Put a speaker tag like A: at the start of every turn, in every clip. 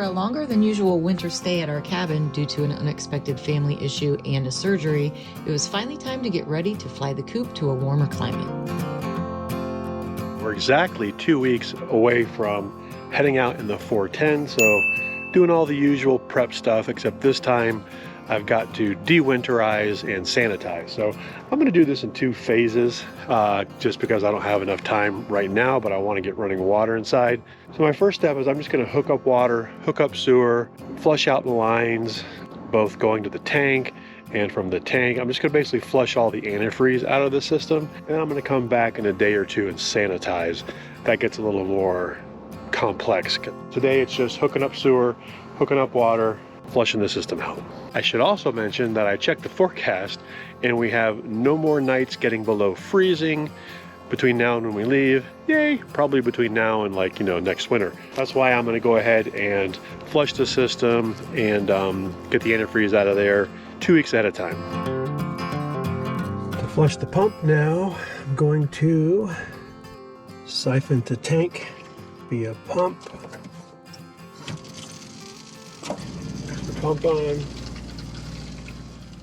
A: a longer than usual winter stay at our cabin due to an unexpected family issue and a surgery, it was finally time to get ready to fly the coop to a warmer climate.
B: We're exactly 2 weeks away from heading out in the 410, so doing all the usual prep stuff, except this time I've got to de-winterize and sanitize. So I'm going to do this in 2 phases, just because I don't have enough time right now, but I want to get running water inside. So my first step is I'm just going to hook up water, hook up sewer, flush out the lines, both going to the tank and from the tank. I'm just going to basically flush all the antifreeze out of the system, and I'm going to come back in a day or 2 and sanitize. That gets a little more complex. Today it's just hooking up sewer, hooking up water, flushing the system out. I should also mention that I checked the forecast and we have no more nights getting below freezing between now and when we leave. Yay, probably between now and next winter. That's why I'm going to go ahead and flush the system and get the antifreeze out of there 2 weeks at a time. To flush the pump now, I'm going to siphon the tank via pump. Pump on.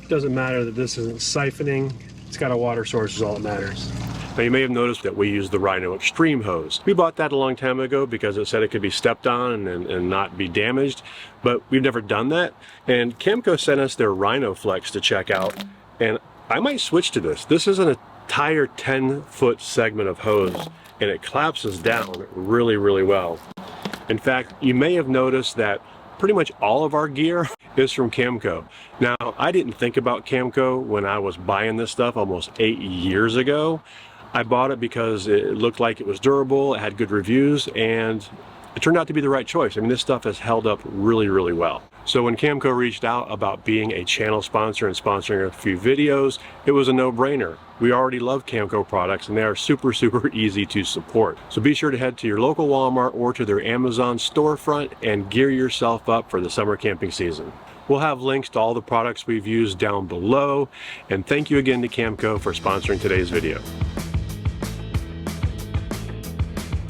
B: Doesn't matter that this isn't siphoning. It's got a water source is all that matters. Now you may have noticed that we use the Rhino Extreme hose. We bought that a long time ago because it said it could be stepped on and not be damaged, but we've never done that. And Camco sent us their Rhino Flex to check out, and I might switch to this. This is an entire 10-foot segment of hose, and it collapses down really, really well. In fact, you may have noticed that pretty much all of our gear is from Camco. Now, I didn't think about Camco when I was buying this stuff almost 8 years ago. I bought it because it looked like it was durable, it had good reviews, and it turned out to be the right choice. I mean, this stuff has held up really, really well. So when Camco reached out about being a channel sponsor and sponsoring a few videos, it was a no-brainer. We already love Camco products and they are super, super easy to support. So be sure to head to your local Walmart or to their Amazon storefront and gear yourself up for the summer camping season. We'll have links to all the products we've used down below. And thank you again to Camco for sponsoring today's video.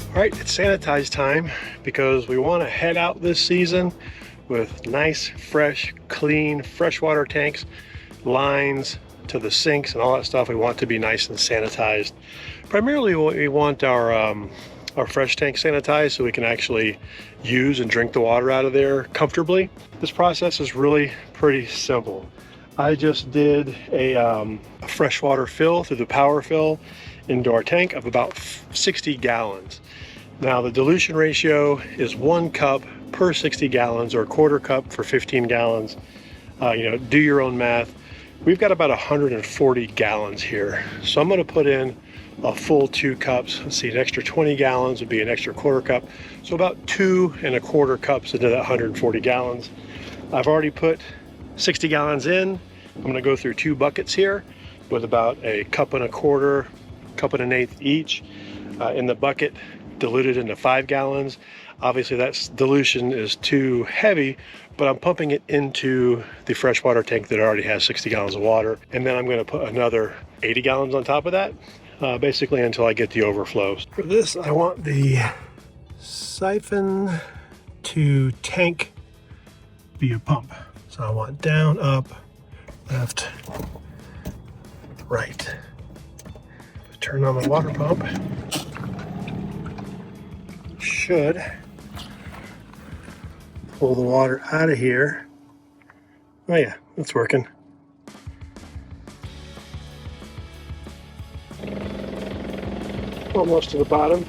B: All right, it's sanitize time because we want to head out this season with nice, fresh, clean, freshwater tanks, lines to the sinks and all that stuff. We want to be nice and sanitized. Primarily we want our fresh tank sanitized so we can actually use and drink the water out of there comfortably. This process is really pretty simple. I just did a freshwater fill through the power fill into our tank of about 60 gallons. Now the dilution ratio is 1 cup per 60 gallons or 1/4 cup for 15 gallons. Do your own math. We've got about 140 gallons here. So I'm going to put in a full 2 cups. Let's see, an extra 20 gallons would be an extra 1/4 cup. So about 2 1/4 cups into that 140 gallons. I've already put 60 gallons in. I'm going to go through 2 buckets here with about a 1 1/4 cup, 1 1/8 each in the bucket, diluted into 5 gallons. Obviously that dilution is too heavy, but I'm pumping it into the freshwater tank that already has 60 gallons of water. And then I'm going to put another 80 gallons on top of that, basically until I get the overflows. For this, I want the siphon to tank via pump. So I want down, up, left, right. Turn on the water pump. Should pull the water out of here. Oh yeah, it's working. Almost to the bottom.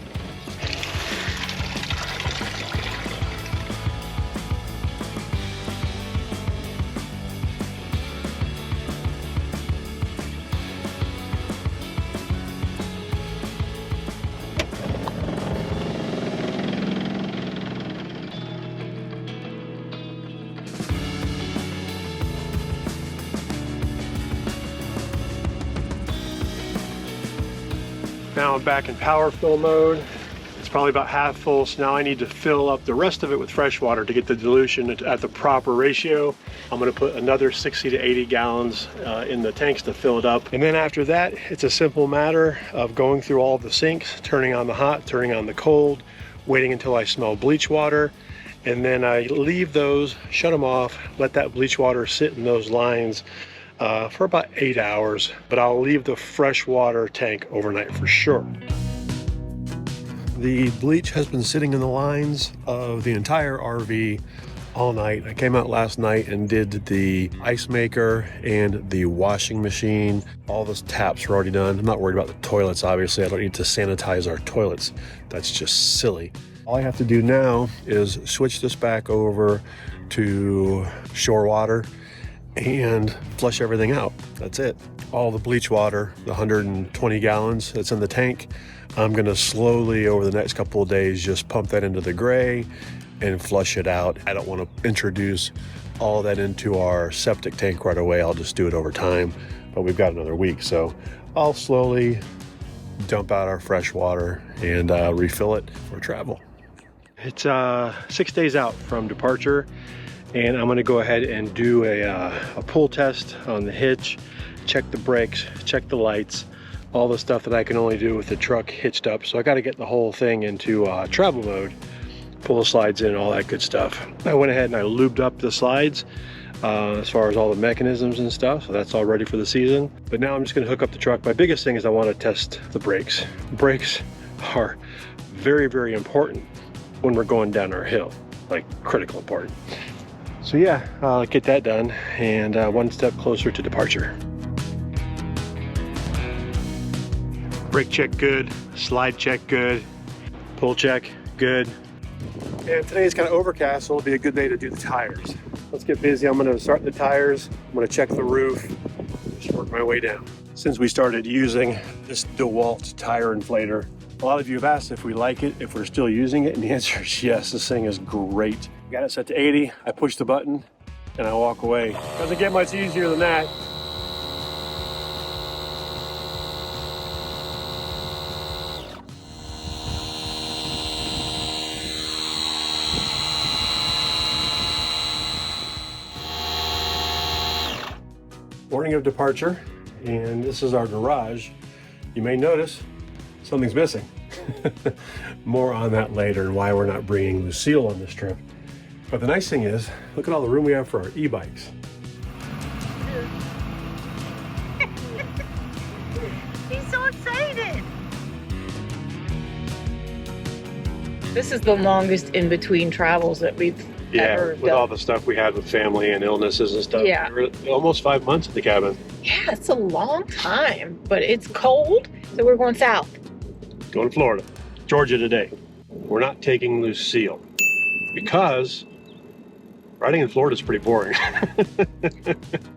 B: Now I'm back in power fill mode. It's probably about half full, so now I need to fill up the rest of it with fresh water to get the dilution at the proper ratio. I'm going to put another 60 to 80 gallons in the tanks to fill it up. And then after that, it's a simple matter of going through all the sinks, turning on the hot, turning on the cold, waiting until I smell bleach water, And then I leave those, shut them off, let that bleach water sit in those lines for about 8 hours, but I'll leave the fresh water tank overnight for sure. The bleach has been sitting in the lines of the entire RV all night. I came out last night and did the ice maker and the washing machine. All those taps are already done. I'm not worried about the toilets, obviously. I don't need to sanitize our toilets. That's just silly. All I have to do now is switch this back over to shore water and flush everything out. That's it. All the bleach water, the 120 gallons that's in the tank, I'm gonna slowly over the next couple of days just pump that into the gray and flush it out. I don't want to introduce all that into our septic tank right away. I'll just do it over time, but we've got another week. So I'll slowly dump out our fresh water and refill it for travel. It's 6 days out from departure, and I'm gonna go ahead and do a pull test on the hitch, check the brakes, check the lights, all the stuff that I can only do with the truck hitched up. So I gotta get the whole thing into travel mode, pull the slides in, all that good stuff. I went ahead and I lubed up the slides as far as all the mechanisms and stuff, so that's all ready for the season. But now I'm just gonna hook up the truck. My biggest thing is I wanna test the brakes. Brakes are very, very important when we're going down our hill, like critical important. So yeah, I'll get that done and one step closer to departure. Brake check good, slide check good, pull check good. And today's kind of overcast, so it'll be a good day to do the tires. Let's get busy. I'm gonna start the tires, I'm gonna check the roof, just work my way down. Since we started using this DeWalt tire inflator, a lot of you have asked if we like it, if we're still using it, and the answer is yes. This thing is great. Got it set to 80, I push the button, and I walk away. Doesn't get much easier than that. Morning of departure, and this is our garage. You may notice something's missing. More on that later and why we're not bringing Lucille on this trip. But the nice thing is, look at all the room we have for our e-bikes.
C: He's so excited.
A: This is the longest in between travels that we've ever
B: with
A: done.
B: all the stuff we had with family and illnesses and stuff.
A: Yeah.
B: We were almost 5 months at the cabin.
A: Yeah, it's a long time, but it's cold, so we're going south.
B: Going to Florida, Georgia today. We're not taking Lucille because riding in Florida is pretty boring.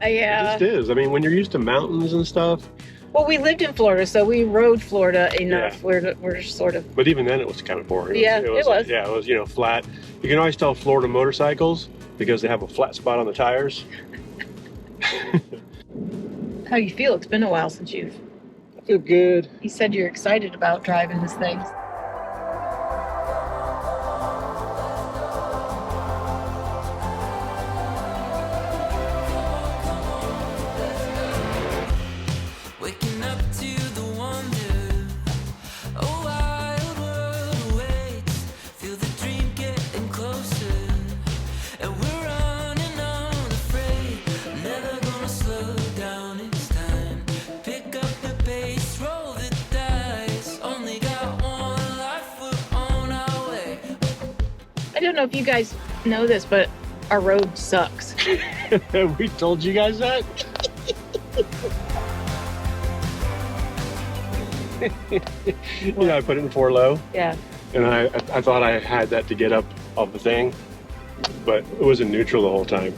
A: Yeah.
B: It just is. I mean, when you're used to mountains and stuff.
A: Well, we lived in Florida, so we rode Florida enough.
B: Yeah.
A: We're sort of.
B: But even then, it was kind of boring.
A: Yeah, it was.
B: Yeah, it was, you know, flat. You can always tell Florida motorcycles because they have a flat spot on the tires.
A: How do you feel? It's been a while since you've.
B: I feel good.
A: You said you're excited about driving this thing. I don't know if you guys know this, but our road sucks.
B: We told you guys that? You know, I put it in 4 low.
A: Yeah.
B: And I thought I had that to get up off the thing, but it was in neutral the whole time.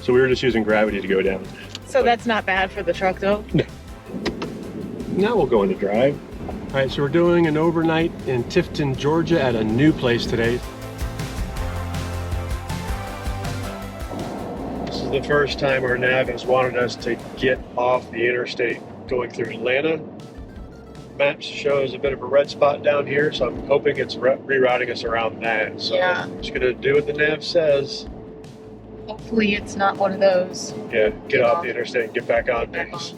B: So we were just using gravity to go down.
A: So that's not bad for the truck, though?
B: No. Now we'll go into drive. All right, so we're doing an overnight in Tifton, Georgia at a new place today. This is the first time our nav has wanted us to get off the interstate going through Atlanta. Maps shows a bit of a red spot down here, so I'm hoping it's rerouting us around that. So
A: Yeah.
B: I'm just gonna do what the nav says.
A: Hopefully it's not one of those.
B: Yeah, get off the interstate and get back on base.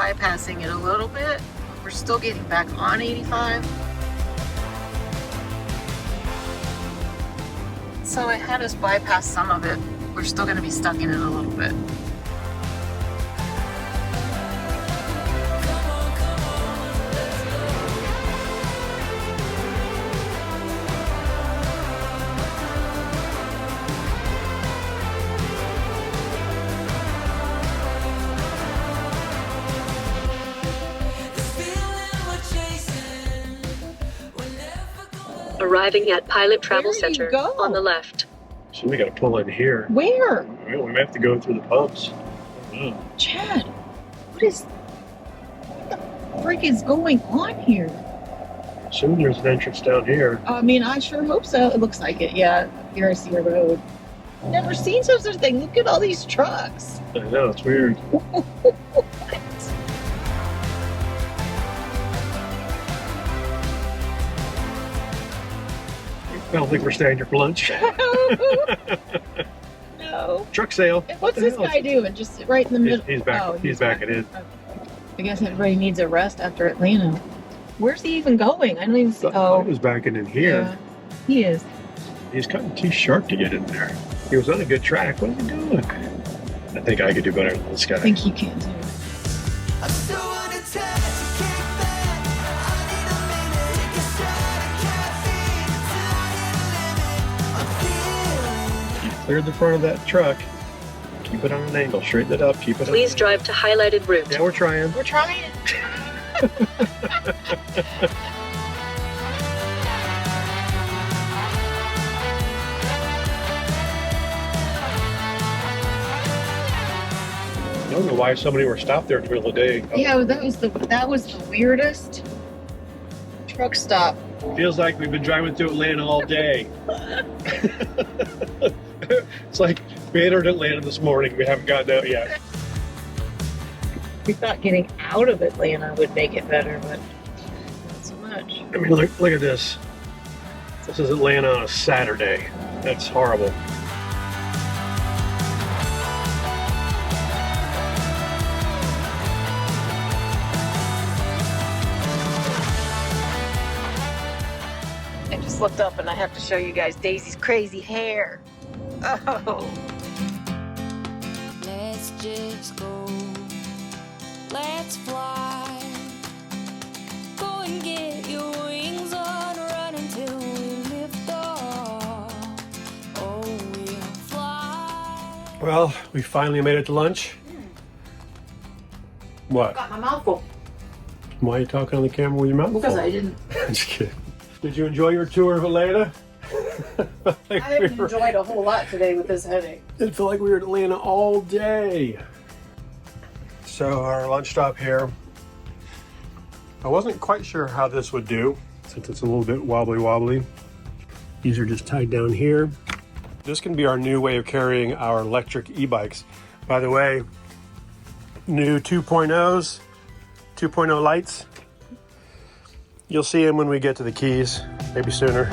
A: bypassing it a little bit. We're still getting back on 85. So it had us bypass some of it. We're still going to be stuck in it a little bit.
D: Arriving at Pilot Travel
A: Where do you
D: Center
A: go?
D: on the left.
B: So we got to pull in here.
A: Where?
B: Well, we may have to go through the pumps. Oh.
A: Chad, what the frick is going on here?
B: Assume there's an entrance down here.
A: I mean, I sure hope so. It looks like it, yeah. Here I see a road. Never seen such a thing. Look at all these trucks.
B: I know, it's weird. I don't think we're staying here for lunch.
A: No.
B: Truck sale.
A: And what's this guy doing? Just sit right in the middle.
B: He's back.
A: Oh,
B: he's back. It is.
A: Okay. I guess everybody needs a rest after Atlanta. Where's he even going? I don't even see.
B: Oh, he was backing in here.
A: Yeah, he is.
B: He's kind of too sharp to get in there. He was on a good track. What is he doing? I think I could do better than this guy.
A: I think he can too.
B: Cleared the front of that truck. Keep it on an angle. Straighten it up. Keep it
D: Please
B: up.
D: drive to highlighted route.
B: Yeah, we're trying.
A: We're trying.
B: I don't know why somebody were stopped there in the middle of the day.
A: Yeah, that was the weirdest truck stop.
B: Feels like we've been driving through Atlanta all day. It's like we entered Atlanta this morning. We haven't gotten out yet.
A: We thought getting out of Atlanta would make it better, but not so much.
B: I mean, look at this. This is Atlanta on a Saturday. That's horrible.
A: I just looked up and I have to show you guys Daisy's crazy hair. Oh.
E: Let's just go. Let's fly. Go and get your wings on, run until we lift off. Oh, we'll fly.
B: Well, we finally made it to lunch. What?
A: Got my mouth full.
B: Why are you talking on the camera with your mouth full?
A: Because I didn't.
B: Just kidding. Did you enjoy your tour of Atlanta?
A: I haven't enjoyed a whole lot today with this headache.
B: It felt like we were in Atlanta all day. So our lunch stop here. I wasn't quite sure how this would do since it's a little bit wobbly. These are just tied down here. This can be our new way of carrying our electric e-bikes. By the way, new 2.0s, 2.0 lights. You'll see them when we get to the keys, maybe sooner.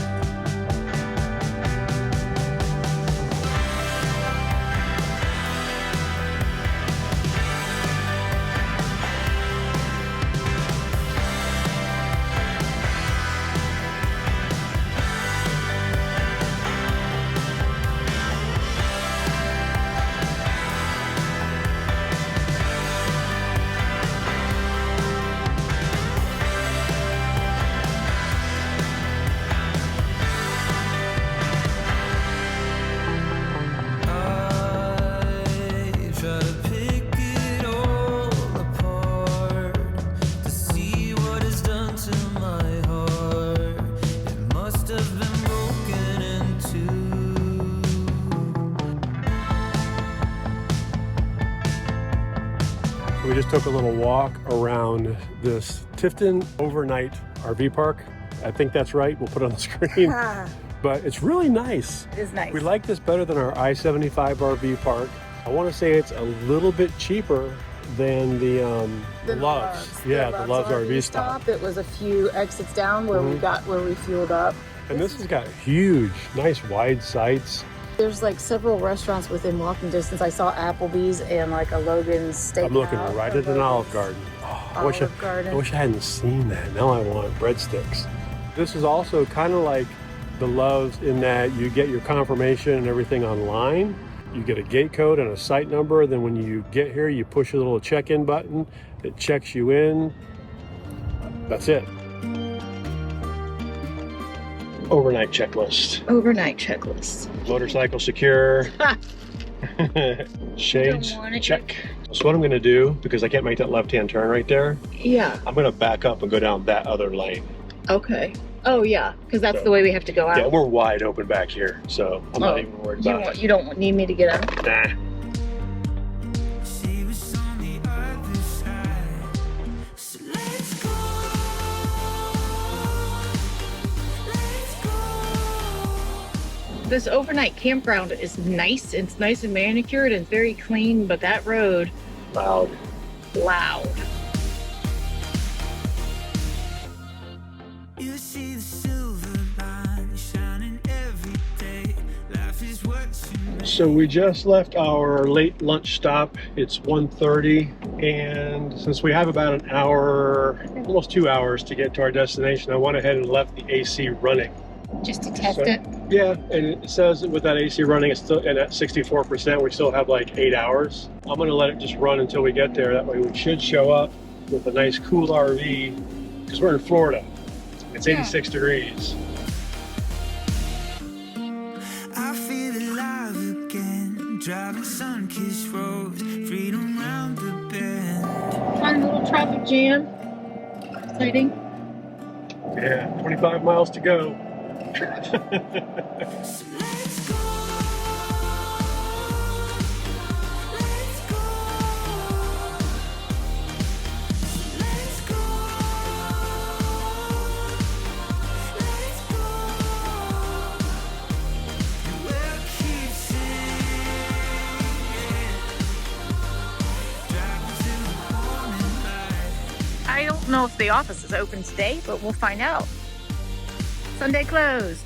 B: We just took a little walk around this Tifton Overnight RV park. I think that's right. We'll put it on the screen. But it's really nice.
A: It is nice.
B: We like this better than our I-75 RV park. I want to say it's a little bit cheaper than the Loves. Yeah, the Loves RV stop.
A: It was a few exits down where we fueled up.
B: And this has got huge, nice wide sights.
A: There's like several restaurants within walking distance. I saw Applebee's and like a Logan's Steakhouse.
B: I'm looking right at an Olive Garden. I wish I hadn't seen that. Now I want breadsticks. This is also kind of like the Loves in that you get your confirmation and everything online. You get a gate code and a site number. Then when you get here, you push a little check-in button. It checks you in. That's it. Overnight checklist.
C: Overnight checklist.
B: Motorcycle secure. Shades, check. So what I'm gonna do, because I can't make that left-hand turn right there,
C: Yeah.
B: I'm gonna back up and go down that other lane.
C: Okay. Oh yeah, because that's the way we have to go out.
B: Yeah, we're wide open back here, so I'm not even worried about it.
C: You don't need me to get out?
B: Nah.
C: This overnight campground is nice. It's nice and manicured and very clean, but that road,
B: Loud.
C: loud.
F: You see the silver line shining every day. Life is what you make.
B: So we just left our late lunch stop. It's 1:30, and since we have about an hour, almost 2 hours to get to our destination, I went ahead and left the AC running.
C: Just to test
B: So-
C: it.
B: Yeah, and it says that with that AC running, it's still and at 64%. We still have like 8 hours. I'm gonna let it just run until we get there. That way we should show up with a nice cool RV, because we're in Florida. It's 86 degrees.
F: I feel alive again. Driving sun-kissed roads, freedom round the bend.
C: Fun little traffic jam. Exciting.
B: Yeah, 25 miles to go.
F: So let's go. Let's go. Let's go. Let's go. We'll keep singing. Driving through the morning light.
C: I don't know if the office is open today, but we'll find out. Sunday closed.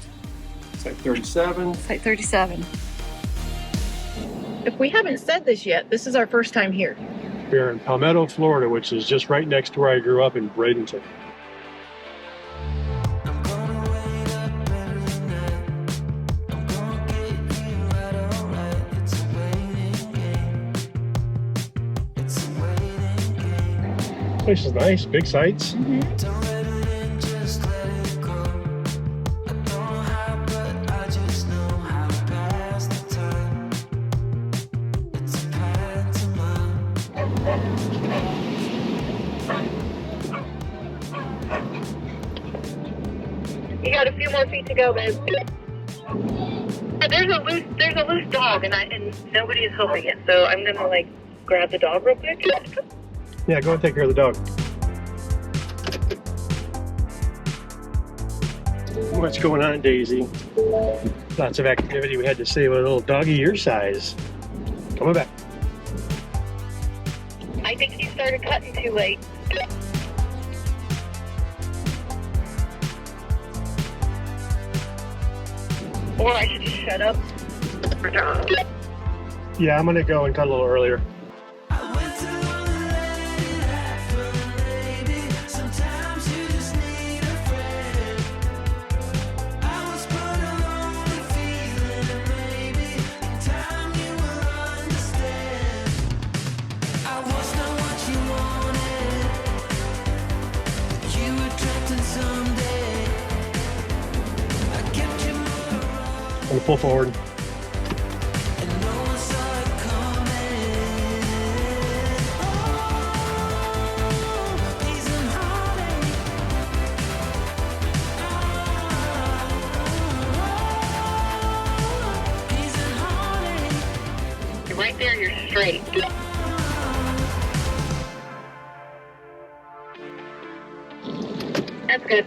B: Site 37.
C: Site 37. If we haven't said this yet, this is our first time here.
B: We're in Palmetto, Florida, which is just right next to where I grew up in Bradenton.
F: I'm gonna wait up every night. I'm gonna get you right, alright. It's a waiting game. It's a waiting game.
B: Place is nice, big sites.
F: Don't let it in, just let it go. I don't know how, but I just know how to pass the time. It's a pantomime.
C: You got a few more feet to go, babe. There's a loose dog, and nobody is helping it. So I'm gonna like grab the dog real quick.
B: Yeah, go and take care of the dog. What's going on, Daisy? Lots of activity. We had to save a little doggy your size. Coming back.
C: I think he started cutting too late. Or I should just shut up.
B: Yeah, I'm gonna go and cut a little earlier.
F: I went to let it happen, baby. Sometimes you just need a friend. I was put alone and feeling, maybe in time you will understand. I was not what you wanted. You were trapped in someday. I kept you moving around.
B: I'm gonna pull forward.
F: And no one saw it coming. Oh, peace and heartache. Oh, peace and heartache.
C: You're right there, you're straight. That's good.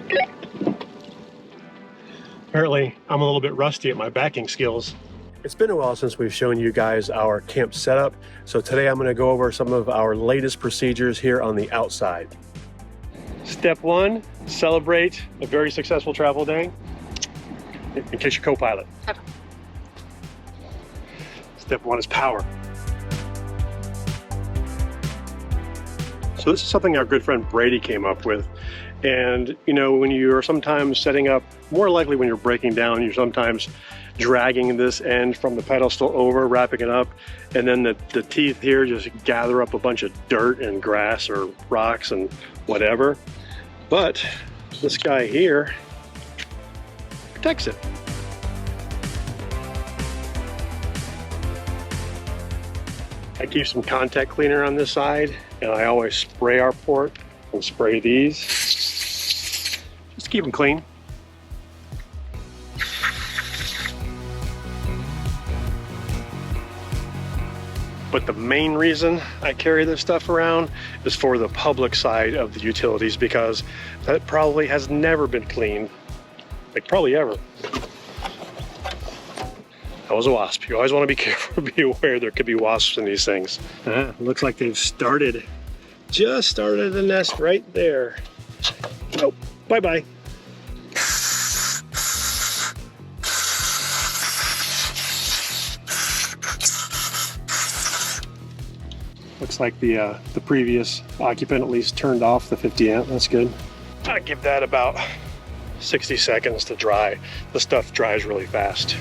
B: Apparently, I'm a little bit rusty at my backing skills. It's been a while since we've shown you guys our camp setup, so today I'm going to go over some of our latest procedures here on the outside. Step one, celebrate a very successful travel day in case your co-pilot. Step one is power. So this is something our good friend Brady came up with. And you know, when you're sometimes setting up, more likely when you're breaking down, you're sometimes dragging this end from the pedestal over, wrapping it up, and then the teeth here just gather up a bunch of dirt and grass or rocks and whatever. But this guy here protects it. I keep some contact cleaner on this side, and I always spray our port and spray these. Just keep them clean. But the main reason I carry this stuff around is for the public side of the utilities, because that probably has never been cleaned, like probably ever. That was a wasp. You always want to be careful, be aware there could be wasps in these things. Looks like they've just started a nest right there. Oh, bye-bye. Looks like the previous occupant at least turned off the 50 amp. That's good. I give that about 60 seconds to dry. The stuff dries really fast.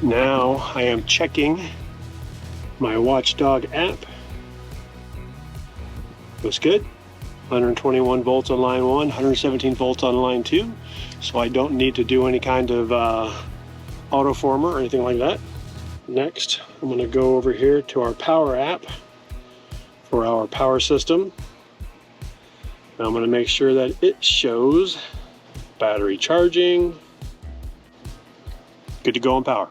B: Now I am checking my Watchdog app. Looks good. 121 volts on line 1, 117 volts on line 2. So I don't need to do any kind of autoformer or anything like that. Next, I'm going to go over here to our power app for our power system. And I'm going to make sure that it shows battery charging. Good to go on power.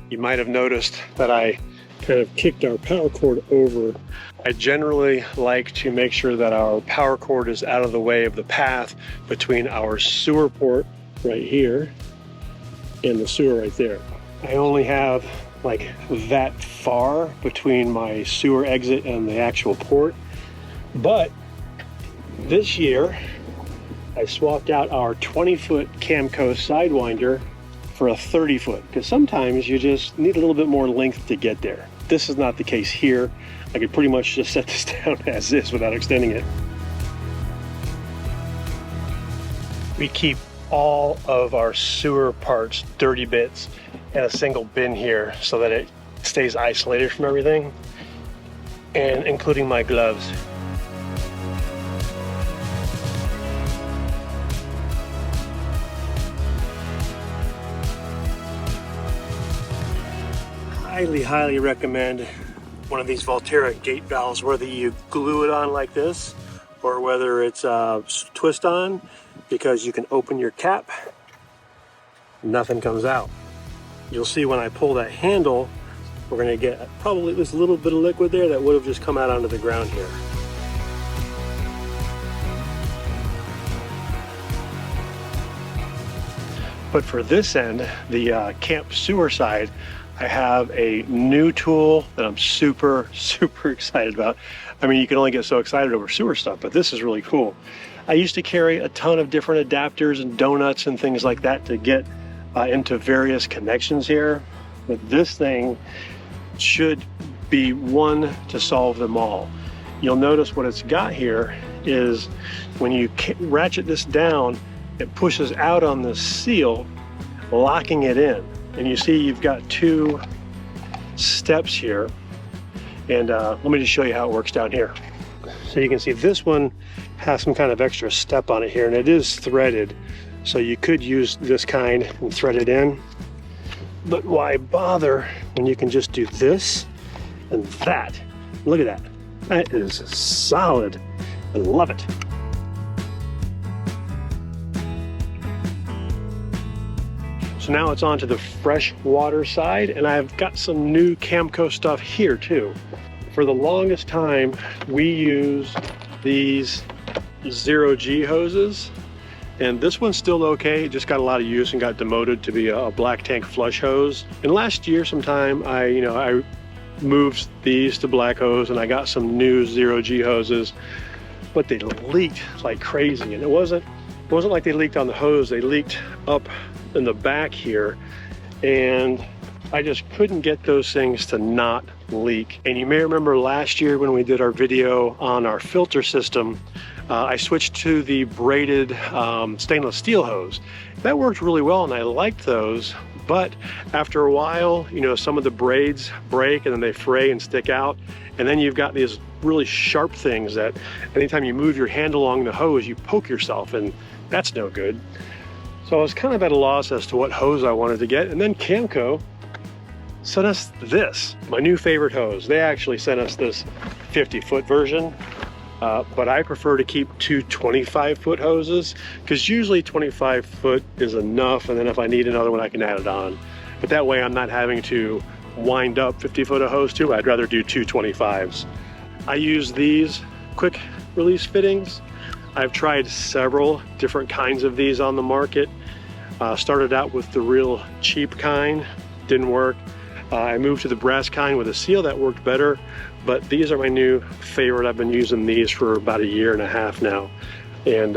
B: You might have noticed that I kind of kicked our power cord over. I generally like to make sure that our power cord is out of the way of the path between our sewer port right here and the sewer right there. I only have like that far between my sewer exit and the actual port. But this year, I swapped out our 20-foot Camco Sidewinder for a 30-foot, because sometimes you just need a little bit more length to get there. This is not the case here. I could pretty much just set this down as is without extending it. We keep all of our sewer parts, dirty bits, in a single bin here so that it stays isolated from everything, and including my gloves. Highly recommend one of these Volterra gate valves, whether you glue it on like this or whether it's twist on, because you can open your cap, nothing comes out. You'll see when I pull that handle, we're going to get probably at least a little bit of liquid there that would have just come out onto the ground here. But for this end, the camp sewer side, I have a new tool that I'm super excited about. I mean, you can only get so excited over sewer stuff, but this is really cool. I used to carry a ton of different adapters and donuts and things like that to get into various connections here, but this thing should be one to solve them all. You'll notice what it's got here is when you ratchet this down, it pushes out on the seal, locking it in. And you see you've got two steps here. And let me just show you how it works down here. So you can see this one has some kind of extra step on it here, and it is threaded. So you could use this kind and thread it in. But why bother when you can just do this and that? Look at that. That is solid. I love it. So now it's on to the fresh water side, and I've got some new Camco stuff here too. For the longest time, we used these 0G hoses, and this one's still okay. It just got a lot of use and got demoted to be a black tank flush hose. And last year sometime, I moved these to black hose, and I got some new 0G hoses, but they leaked like crazy. And it wasn't like they leaked on the hose, they leaked up in the back here. And I just couldn't get those things to not leak. And you may remember last year when we did our video on our filter system, I switched to the braided stainless steel hose. That worked really well and I liked those, but after a while, you know, some of the braids break and then they fray and stick out. And then you've got these really sharp things that anytime you move your hand along the hose, you poke yourself, and that's no good. So I was kind of at a loss as to what hose I wanted to get. And then Camco sent us this, my new favorite hose. They actually sent us this 50-foot version, but I prefer to keep two 25-foot hoses because usually 25-foot is enough, and then if I need another one, I can add it on. But that way I'm not having to wind up 50-foot of hose too. I'd rather do two 25s. I use these quick release fittings. I've tried several different kinds of these on the market. Started out with the real cheap kind, didn't work. I moved to the brass kind with a seal that worked better, but these are my new favorite. I've been using these for about 1.5 years now, and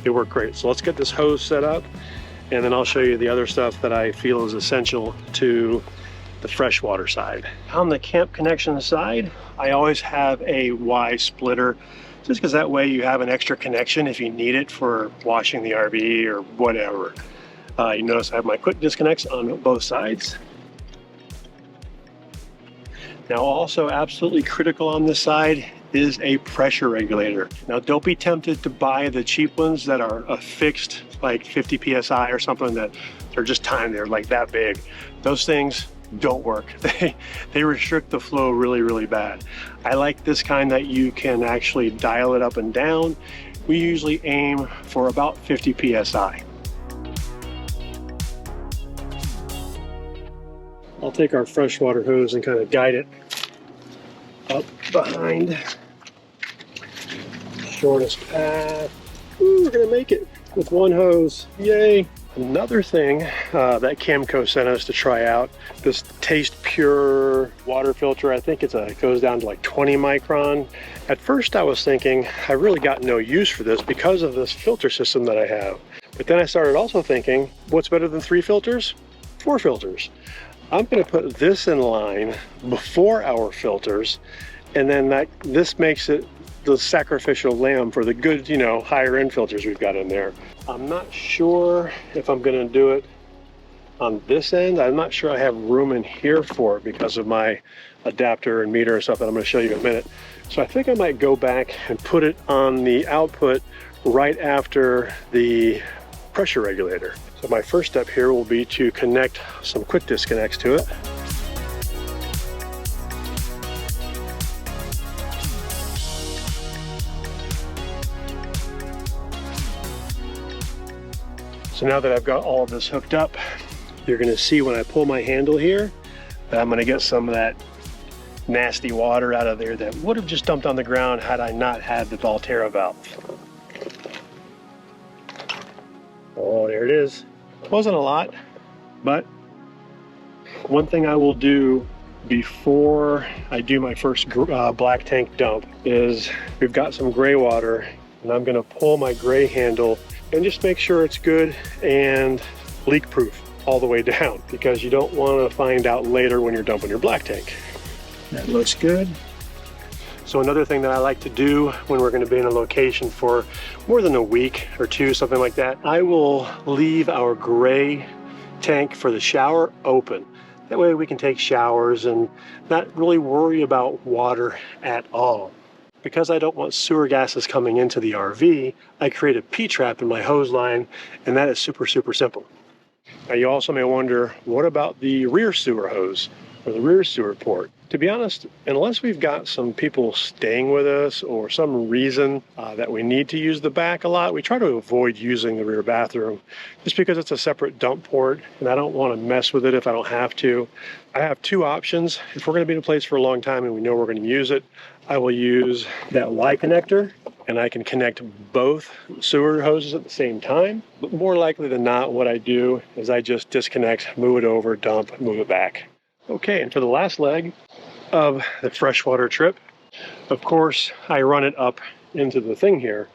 B: they work great. So let's get this hose set up, and then I'll show you the other stuff that I feel is essential to the freshwater side. On the camp connection side, I always have a Y splitter, just because that way you have an extra connection if you need it for washing the RV or whatever. You notice I have my quick disconnects on both sides. Now also absolutely critical on this side is a pressure regulator. Now don't be tempted to buy the cheap ones that are affixed, like 50 PSI or something, that they're just timed, they're like that big. Those things don't work. They restrict the flow really, really bad. I like this kind that you can actually dial it up and down. We usually aim for about 50 PSI. I'll take our freshwater hose and kind of guide it up behind. Shortest path. Ooh, we're gonna make it with one hose. Yay! Another thing that Camco sent us to try out, this Taste Pure water filter. I think it goes down to like 20 micron. At first I was thinking I really got no use for this because of this filter system that I have. But then I started also thinking, what's better than 3 filters? 4 filters. I'm going to put this in line before our filters, and then this makes it the sacrificial lamb for the good, you know, higher end filters we've got in there. I'm not sure if I'm going to do it on this end. I'm not sure I have room in here for it because of my adapter and meter and stuff that I'm going to show you in a minute. So I think I might go back and put it on the output right after the pressure regulator. So my first step here will be to connect some quick disconnects to it. So now that I've got all of this hooked up, you're going to see when I pull my handle here that I'm going to get some of that nasty water out of there that would have just dumped on the ground had I not had the Terra valve. Oh, there it is. It wasn't a lot, but one thing I will do before I do my first black tank dump is we've got some gray water, and I'm going to pull my gray handle and just make sure it's good and leak proof all the way down, because you don't want to find out later when you're dumping your black tank. That looks good. So another thing that I like to do when we're going to be in a location for more than a week or two, something like that, I will leave our gray tank for the shower open. That way we can take showers and not really worry about water at all. Because I don't want sewer gases coming into the RV, I create a P-trap in my hose line, and that is super, super simple. Now you also may wonder, what about the rear sewer hose or the rear sewer port? To be honest, unless we've got some people staying with us or some reason that we need to use the back a lot, we try to avoid using the rear bathroom just because it's a separate dump port and I don't want to mess with it if I don't have to. I have 2 options. If we're going to be in a place for a long time and we know we're going to use it, I will use that Y connector and I can connect both sewer hoses at the same time. But more likely than not, what I do is I just disconnect, move it over, dump, move it back. Okay, and for the last leg of the freshwater trip, of course, I run it up into the thing here.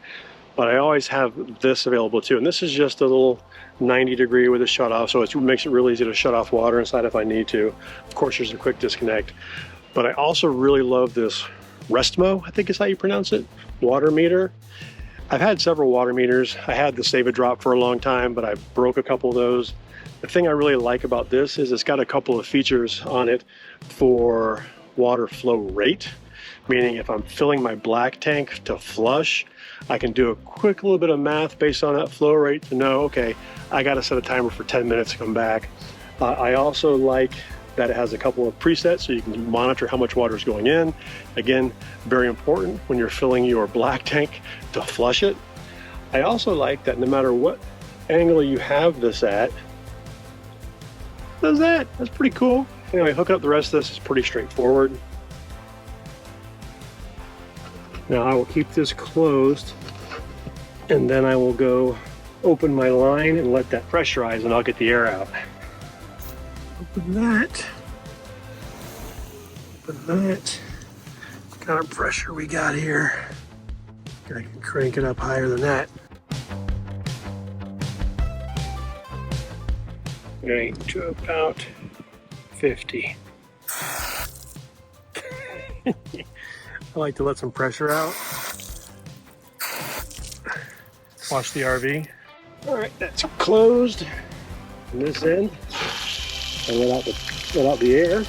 B: but I always have this available too. And this is just a little 90-degree with a shut off, so it makes it really easy to shut off water inside if I need to. Of course, there's a quick disconnect. But I also really love this Restmo, I think is how you pronounce it, water meter. I've had several water meters. I had the Save a Drop for a long time, but I broke a couple of those. The thing I really like about this is it's got a couple of features on it for water flow rate, meaning if I'm filling my black tank to flush, I can do a quick little bit of math based on that flow rate to know, okay, I got to set a timer for 10 minutes to come back. I also like that it has a couple of presets so you can monitor how much water is going in. Again, very important when you're filling your black tank to flush it. I also like that no matter what angle you have this at, does that. That's pretty cool. Anyway, hooking up the rest of this is pretty straightforward. Now I will keep this closed and then I will go open my line and let that pressurize and I'll get the air out. Open that. Open that. What kind of pressure we got here? I can crank it up higher than that. Going to about 50. I like to let some pressure out. Wash the RV. All right, that's closed on this end. And let out the air.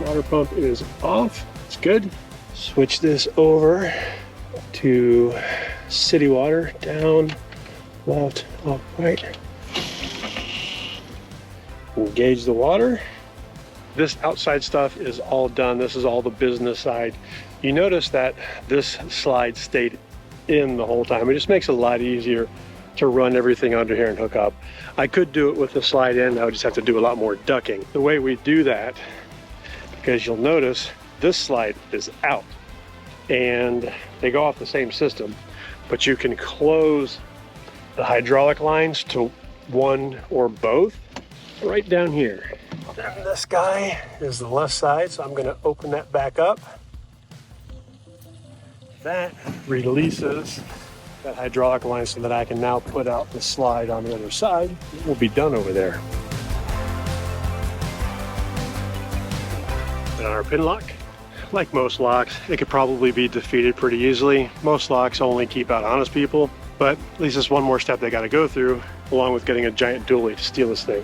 B: Water pump is off. It's good. Switch this over to city water. Down, left, up, right. Engage the water. This outside stuff is all done. This is all the business side. You notice that this slide stayed in the whole time. It just makes it a lot easier to run everything under here and hook up. I could do it with the slide in. I would just have to do a lot more ducking. The way we do that, because you'll notice this slide is out and they go off the same system, but you can close the hydraulic lines to one or both right down here. And this guy is the left side, so I'm going to open that back up. That releases that hydraulic line so that I can now put out the slide on the other side. We'll be done over there. And our pin lock, like most locks, it could probably be defeated pretty easily. Most locks only keep out honest people, but at least it's one more step they got to go through, along with getting a giant dually to steal this thing.